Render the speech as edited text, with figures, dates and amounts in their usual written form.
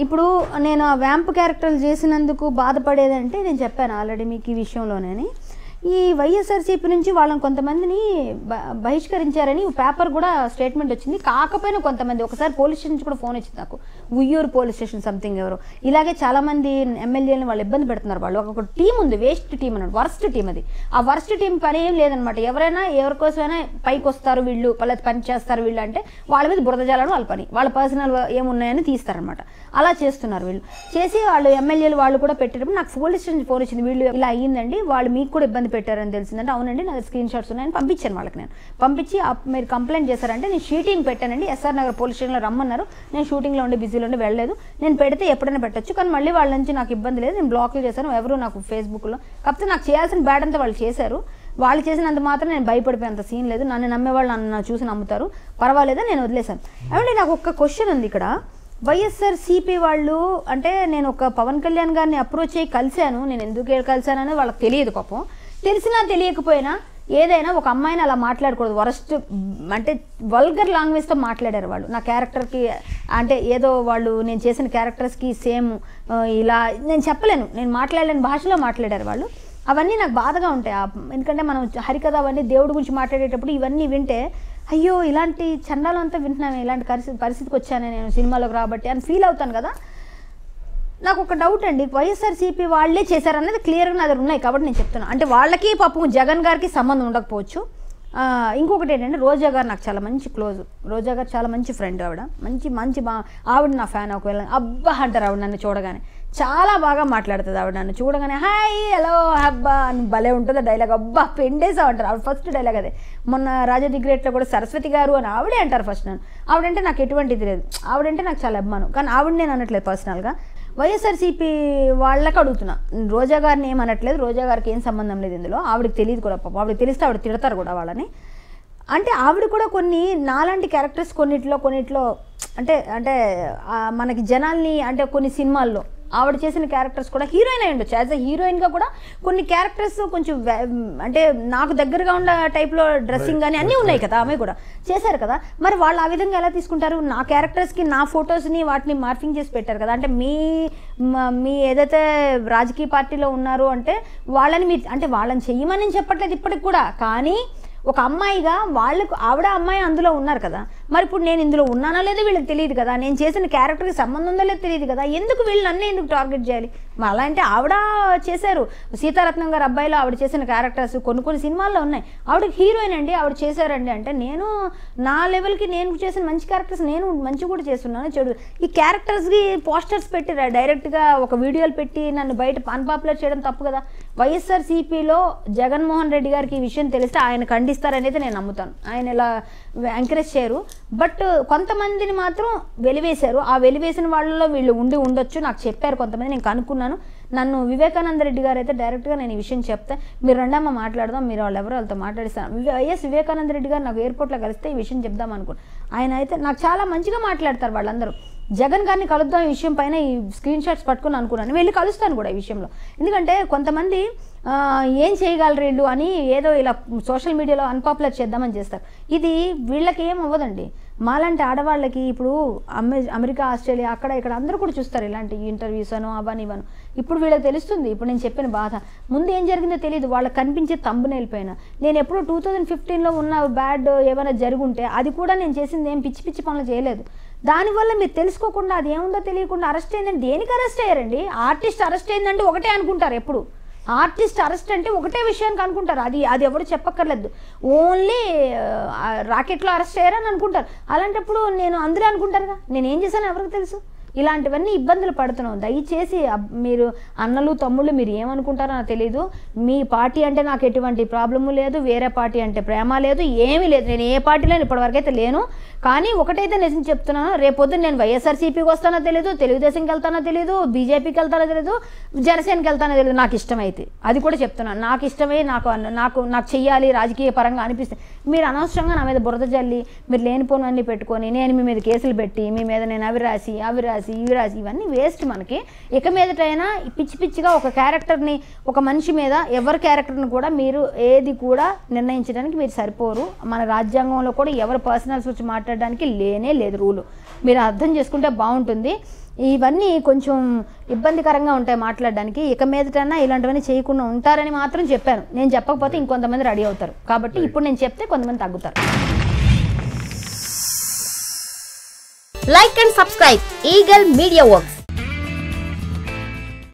ఇప్పుడు నేను ఆ వ్యాంప్ క్యారెక్టర్లు చేసినందుకు బాధపడేదంటే నేను చెప్పాను ఆల్రెడీ మీకు ఈ విషయంలోనే. ఈ వైఎస్ఆర్సీపీ నుంచి వాళ్ళని కొంతమందిని బహిష్కరించారని పేపర్ కూడా స్టేట్మెంట్ వచ్చింది. కాకపోయినా కొంతమంది ఒకసారి పోలీస్ స్టేషన్ నుంచి కూడా ఫోన్ వచ్చింది నాకు, ఉయ్యూరు పోలీస్ స్టేషన్ సంథింగ్ ఎవరో, ఇలాగే చాలామంది ఎమ్మెల్యేలను వాళ్ళు ఇబ్బంది పెడుతున్నారు. వాళ్ళు ఒక టీం ఉంది, వేస్ట్ టీం అన్నమాట, వర్స్ట్ టీం అది. ఆ వర్స్ట్ టీం పని ఏం లేదనమాట. ఎవరైనా ఎవరికోసమైనా పైకి వస్తారు వీళ్ళు, వాళ్ళ పని చేస్తారు వీళ్ళు అంటే వాళ్ళ మీద బురద జల్లడం వాళ్ళ పని, వాళ్ళ పర్సనల్ ఏమున్నాయని తీస్తారనమాట. అలా చేస్తున్నారు వీళ్ళు. చేసి వాళ్ళు ఎమ్మెల్యేలు వాళ్ళు కూడా పెట్టేటప్పుడు నాకు పోలీస్ స్టేషన్ ఫోన్ వచ్చింది, వీళ్ళు ఇలా అయ్యిందండి, వాళ్ళు మీకు కూడా ఇబ్బంది పెట్టారని తెలిసిందంటే. అవునండి, నా స్క్రీన్ షాట్స్ ఉన్నాయని పంపించాను వాళ్ళకి. నేను పంపించి మీరు కంప్లైంట్ చేశారంటే నేను షూటింగ్ పెట్టానండి, ఎస్ఆర్ నగర్ పోలీస్ స్టేషన్లో రమ్మన్నారు, నేను షూటింగ్లో ఉండి బిజీలో ఉండి వెళ్ళలేదు, నేను పెడితే ఎప్పుడైనా పెట్టచ్చు, కానీ మళ్ళీ వాళ్ళ నుంచి నాకు ఇబ్బంది లేదు, నేను బ్లాక్లు చేశాను, ఎవరు నాకు ఫేస్బుక్లో. కాకపోతే నాకు చేయాల్సిన బ్యాడ్ అంతా వాళ్ళు చేశారు, వాళ్ళు చేసినంత మాత్రం నేను భయపడిపోయేంత సీన్ లేదు, నన్ను నమ్మేవాళ్ళు నన్ను చూసి నమ్ముతారు, పర్వాలేదా, నేను వదిలేశాను. ఏమంటే నాకు ఒక్క క్వశ్చన్ ఉంది ఇక్కడ. వైఎస్ఆర్సీపీ వాళ్ళు అంటే నేను ఒక పవన్ కళ్యాణ్ గారిని అప్రోచ్ అయ్యి కలిశాను, నేను ఎందుకు కలిశానని వాళ్ళకి తెలియదు పాపం. తెలిసినా తెలియకపోయినా ఏదైనా ఒక అమ్మాయిని అలా మాట్లాడకూడదు, వరస్ట్ అంటే వల్గర్ లాంగ్వేజ్తో మాట్లాడారు వాళ్ళు నా క్యారెక్టర్కి. అంటే ఏదో వాళ్ళు నేను చేసిన క్యారెక్టర్స్కి సేమ్ ఇలా నేను చెప్పలేను, నేను మాట్లాడలేని భాషలో మాట్లాడారు వాళ్ళు. అవన్నీ నాకు బాధగా ఉంటాయి, ఎందుకంటే మనం హరికథ అవన్నీ దేవుడి గురించి మాట్లాడేటప్పుడు ఇవన్నీ వింటే అయ్యో ఇలాంటి చండాలం అంతా వింటున్నాను, ఇలాంటి పరిస్థితికి వచ్చాను నేను సినిమాలోకి రాబట్టి అని ఫీల్ అవుతాను కదా. నాకు ఒక డౌట్ అండి, వైఎస్ఆర్సీపీ వాళ్ళే చేశారన్నది క్లియర్గా నా దగ్గర ఉన్నాయి కాబట్టి నేను చెప్తున్నాను. అంటే వాళ్ళకి పాపం జగన్ గారికి సంబంధం ఉండకపోవచ్చు. ఇంకొకటి ఏంటంటే రోజా గారు నాకు చాలా మంచి క్లోజ్, రోజా గారు చాలా మంచి ఫ్రెండ్, ఆవిడ మంచి మంచి ఆవిడ నా ఫ్యాన్. ఒకవేళ అబ్బా అంటారు ఆవిడ నన్ను చూడగానే, చాలా బాగా మాట్లాడుతుంది ఆవిడ నన్ను చూడగానే, హాయ్ హలో అబ్బా అని భలే ఉంటుంది డైలాగ్, అబ్బా పెండేసా అంటారు ఆవిడ ఫస్ట్ డైలాగ్ అదే. మొన్న రాజా ది గ్రేట్లో కూడా సరస్వతి గారు అని ఆవిడే అంటారు ఫస్ట్ నన్ను. ఆవిడంటే నాకు ఎటువంటిది లేదు, ఆవిడంటే నాకు చాలా అభిమానం, కానీ ఆవిడ నేను అనట్లేదు పర్సనల్గా, వైఎస్ఆర్సీపీ వాళ్ళకి అడుగుతున్నా. రోజా గారిని ఏమనట్లేదు, రోజా గారికి ఏం సంబంధం లేదు ఇందులో, ఆవిడకి తెలియదు కూడా పాపం, ఆవిడకి తెలిస్తే ఆవిడ తిడతారు కూడా వాళ్ళని. అంటే ఆవిడ కూడా కొన్ని నాలాంటి క్యారెక్టర్స్ కొన్నిట్లో అంటే అంటే మనకి జనాల్ని అంటే కొన్ని సినిమాల్లో ఆవిడ చేసిన క్యారెక్టర్స్ కూడా హీరోయిన్ అయి ఉండొచ్చు, యాజ్ అ హీరోయిన్గా కూడా కొన్ని క్యారెక్టర్స్ కొంచెం అంటే నాకు దగ్గరగా ఉన్న టైప్లో డ్రెస్సింగ్ కానీ అన్నీ ఉన్నాయి కదా, ఆమె కూడా చేశారు కదా. మరి వాళ్ళు ఆ విధంగా ఎలా తీసుకుంటారు? నా క్యారెక్టర్స్కి నా ఫొటోస్ని వాటిని మార్ఫింగ్ చేసి పెట్టారు కదా. అంటే మీ ఏదైతే రాజకీయ పార్టీలో ఉన్నారు అంటే వాళ్ళని మీరు అంటే వాళ్ళని చెయ్యమని చెప్పట్లేదు ఇప్పటికి కూడా, కానీ ఒక అమ్మాయిగా వాళ్ళకు ఆవిడ అమ్మాయి అందులో ఉన్నారు కదా, మరి ఇప్పుడు నేను ఇందులో ఉన్నానో లేదో వీళ్ళకి తెలియదు కదా, నేను చేసిన క్యారెక్టర్కి సంబంధం ఉందో లేదో తెలియదు కదా, ఎందుకు వీళ్ళు నన్ను ఎందుకు టార్గెట్ చేయాలి? అలా అంటే ఆవిడ చేశారు, సీతారత్నం గారు అబ్బాయిలో ఆవిడ చేసిన క్యారెక్టర్స్ కొన్ని సినిమాల్లో ఉన్నాయి, ఆవిడకి హీరోయిన్ అండి, ఆవిడ చేశారండి. అంటే నేను నా లెవెల్కి నేను చేసిన మంచి క్యారెక్టర్స్ నేను మంచి కూడా చేస్తున్నాను, చెడు ఈ క్యారెక్టర్స్కి పోస్టర్స్ పెట్టి డైరెక్ట్గా ఒక వీడియోలు పెట్టి నన్ను బయట అన్పాపులర్ చేయడం తప్పు కదా. వైఎస్ఆర్సీపీలో జగన్మోహన్ రెడ్డి గారికి ఈ విషయం తెలిస్తే ఆయన ఖండిస్తారనేది నేను నమ్ముతాను, ఆయన ఇలా ఎంకరేజ్ చేయరు. బట్ కొంతమందిని మాత్రం వెలివేశారు, ఆ వెలివేసిన వాళ్ళలో వీళ్ళు ఉండొచ్చు, నాకు చెప్పారు కొంతమంది, నేను కనుక్కున్నాను. నన్ను వివేకానంద రెడ్డి గారు అయితే డైరెక్ట్గా నేను ఈ విషయం చెప్తే, మీరు రెండమ్మ మాట్లాడదాం, మీరు వాళ్ళు ఎవరో వాళ్ళతో మాట్లాడిస్తాను. వివేకానంద రెడ్డి గారు నాకు ఎయిర్పోర్ట్లో కలిస్తే ఈ విషయం చెప్దాం అనుకున్నాను. ఆయన అయితే నాకు చాలా మంచిగా మాట్లాడతారు వాళ్ళందరూ. జగన్ గారిని కలుద్దాం ఈ విషయం పైన ఈ స్క్రీన్ షాట్స్ పట్టుకుని అనుకున్నాను, వెళ్ళి కలుస్తాను కూడా ఈ విషయంలో. ఎందుకంటే కొంతమంది ఏం చేయగలరు వీళ్ళు అని ఏదో ఇలా సోషల్ మీడియాలో అన్పాపులర్ చేద్దామని చేస్తారు. ఇది వీళ్ళకి ఏం అవ్వదండి, మాలాంటి ఆడవాళ్ళకి ఇప్పుడు అమెరికా ఆస్ట్రేలియా అక్కడ ఇక్కడ అందరూ కూడా చూస్తారు ఇలాంటి ఇంటర్వ్యూస్ అను అవని ఇవను. ఇప్పుడు వీళ్ళకి తెలుస్తుంది, ఇప్పుడు నేను చెప్పిన బాధ ముందు ఏం జరిగిందో తెలియదు, వాళ్ళకి కనిపించే తంబునైల్ పైన. నేను ఎప్పుడు 2015లో ఉన్న బ్యాడ్ ఏమైనా జరుగుంటే అది కూడా నేను చేసింది ఏం పిచ్చి పిచ్చి పనులు చేయలేదు. దానివల్ల మీరు తెలుసుకోకుండా అది ఏముందో తెలియకుండా అరెస్ట్ అయిందంటే దేనికి అరెస్ట్ అయ్యారండి? ఆర్టిస్ట్ అరెస్ట్ అయిందంటే ఒకటే అనుకుంటారు, ఎప్పుడు ఆర్టిస్ట్ అరెస్ట్ అంటే ఒకటే విషయానికి అనుకుంటారు, అది ఎవరు చెప్పక్కర్లేదు, ఓన్లీ రాకెట్లో అరెస్ట్ అయ్యారని అనుకుంటారు. అలాంటప్పుడు నేను అందరూ అనుకుంటారుగా నేను ఏం చేశానో ఎవరికి తెలుసు? ఇలాంటివన్నీ ఇబ్బందులు పడుతున్నాం. దయచేసి మీరు అన్నలు తమ్ముళ్ళు మీరు ఏమనుకుంటారో నాకు తెలియదు, మీ పార్టీ అంటే నాకు ఎటువంటి ప్రాబ్లము లేదు, వేరే పార్టీ అంటే ప్రేమ లేదు, ఏమీ లేదు, నేను ఏ పార్టీలో ఇప్పటివరకు అయితే లేను. కానీ ఒకటైతే నిజం చెప్తున్నాను, రేపొద్దున నేను వైఎస్ఆర్సీపీకి వస్తానో తెలియదు, తెలుగుదేశంకి వెళ్తానో తెలియదు, బీజేపీకి వెళ్తానో తెలియదు, జనసేనకి వెళ్తానో తెలియదు, నాకు ఇష్టమైతే అది కూడా చెప్తున్నాను, నాకు ఇష్టమే, నాకు చెయ్యాలి రాజకీయ పరంగా అనిపిస్తే. మీరు అనవసరంగా నా మీద బురద జల్లి మీరు లేనిపోనన్నీ పెట్టుకొని నేను మీ మీద కేసులు పెట్టి మీ మీద నేను అవి రాసి ఇవన్నీ వేస్ట్ మనకి. ఇక మీదటైనా పిచ్చి పిచ్చిగా ఒక క్యారెక్టర్ని ఒక మనిషి మీద ఎవరి క్యారెక్టర్ని కూడా మీరు ఏది కూడా నిర్ణయించడానికి మీరు సరిపోరు. మన రాజ్యాంగంలో కూడా ఎవరు పర్సనల్స్ వచ్చి మాట్లాడడానికి లేనే లేదు రూలు, మీరు అర్థం చేసుకుంటే బాగుంటుంది. ఇవన్నీ కొంచెం ఇబ్బందికరంగా ఉంటాయి మాట్లాడడానికి. ఇక మీదటన్నా ఇలాంటివన్నీ చేయకుండా ఉంటారని మాత్రం చెప్పాను. నేను చెప్పకపోతే ఇంకొంతమంది రెడీ అవుతారు. కాబట్టి ఇప్పుడు నేను చెప్తే కొంతమంది తగ్గుతారు. Like and subscribe Eagle Media Works.